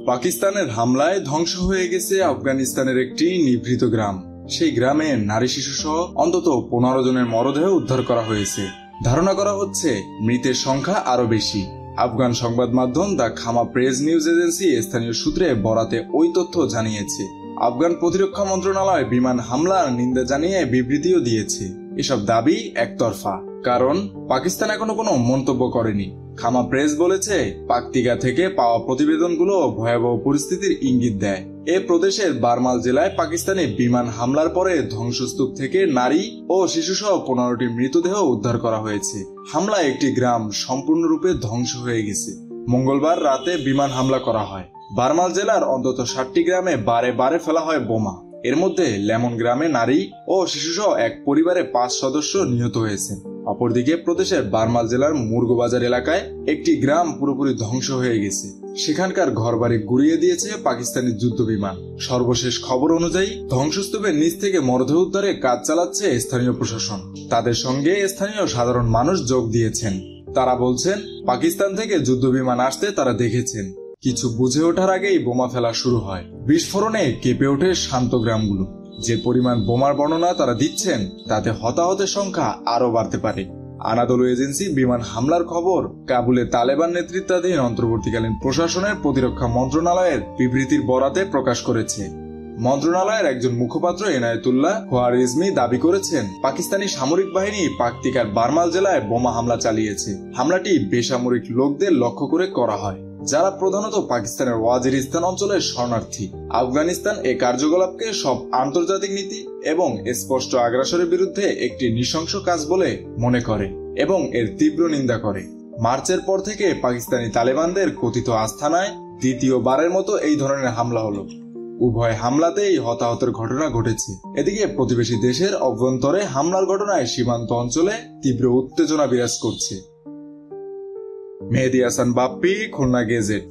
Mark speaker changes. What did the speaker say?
Speaker 1: পাকিস্তানের হামলায় ধ্বংস হয়ে গেছে আফগানিস্তানের একটি নিভৃত গ্রাম। সেই গ্রামে নারী শিশু সহ অন্তত 15 জনের মরদেহ উদ্ধার করা হয়েছে। ধারণা করা হচ্ছে মৃতের সংখ্যা আরো বেশি। আফগান সংবাদ মাধ্যম দ্য খামা প্রেস নিউজ এজেন্সি স্থানীয় সূত্রে বরাতে ওই তথ্য জানিয়েছে। আফগান প্রতিরক্ষা মন্ত্রণালয় বিমান হামলার নিন্দা জানিয়ে বিবৃতিও দিয়েছে। এসব দাবি একতরফা, কারণ পাকিস্তান এখনো কোনো মন্তব্য করেনি। খামা প্রেস বলেছে, পাকতিকা থেকে পাওয়া প্রতিবেদনগুলো ভয়াবহ পরিস্থিতির ইঙ্গিত দেয়। এ প্রদেশের বারমাল জেলায় পাকিস্তানি বিমান হামলার পরে ধ্বংসস্তূপ থেকে নারী ও শিশুসহ 15টি মৃতদেহ উদ্ধার করা হয়েছে। হামলায় একটি গ্রাম সম্পূর্ণরূপে ধ্বংস হয়ে গেছে। মঙ্গলবার রাতে বিমান হামলা করা হয়। বারমাল জেলার অন্তত 60টি গ্রামে বারে বারে ফেলা হয় বোমা। এর মধ্যে লেমন গ্রামে নারী ও শিশুসহ এক পরিবারে 5 সদস্য নিহত হয়েছেন। অপরদিকে প্রদেশের বারমাল জেলার মুরগোবাজার এলাকায় একটি গ্রাম পুরোপুরি ধ্বংস হয়ে গেছে। সেখানকার ঘরবাড়ি গুড়িয়ে দিয়েছে পাকিস্তানি যুদ্ধ বিমান। সর্বশেষ খবর অনুযায়ী ধ্বংসস্তূপের নিচ থেকে মরদেহ উদ্ধারে কাজ চালাচ্ছে স্থানীয় প্রশাসন। তাদের সঙ্গে স্থানীয় সাধারণ মানুষ যোগ দিয়েছেন। তারা বলছেন, পাকিস্তান থেকে যুদ্ধ বিমান আসতে তারা দেখেছেন। কিছু বুঝে ওঠার আগেই বোমা ফেলা শুরু হয়। বিস্ফোরণে কেঁপে ওঠে শান্ত গ্রামগুলো। যে পরিমাণ বোমার বর্ণনা তারা দিচ্ছেন, তাতে হতাহতের সংখ্যা আরো বাড়তে পারে। আনাদোলু এজেন্সি বিমান হামলার খবর কাবুলে তালেবান নেতৃত্বাধীন অন্তর্বর্তীকালীন প্রশাসনের প্রতিরক্ষা মন্ত্রণালয়ের বিবৃতির বরাতে প্রকাশ করেছে। মন্ত্রণালয়ের একজন মুখপাত্র এনায়েতুল্লাহ খোয়ারিজমি দাবি করেছেন, পাকিস্তানি সামরিক বাহিনী পাকতিকার বারমাল জেলায় বোমা হামলা চালিয়েছে। হামলাটি বেসামরিক লোকদের লক্ষ্য করে করা হয়, যারা প্রধানত পাকিস্তানের ওয়াজিরিস্তান অঞ্চলের শরণার্থী। আফগানিস্তান এই কার্যকলাপকে সব আন্তর্জাতিক নীতি এবং স্পষ্ট আগ্রাসনের বিরুদ্ধে একটি নৃশংস কাজ বলে মনে করে এবং এর তীব্র নিন্দা করে। মার্চের পর থেকে পাকিস্তানি তালেবানদের কথিত আস্তানায় দ্বিতীয়বারের মতো এই ধরনের হামলা হলো। উভয় হামলাতেই হতাহতের ঘটনা ঘটেছে। এদিকে প্রতিবেশী দেশের অভ্যন্তরে হামলার ঘটনায় সীমান্ত অঞ্চলে তীব্র উত্তেজনা বিরাজ করছে। মেহেদী হাসান বাপ্পি, খুলনা গেজেট।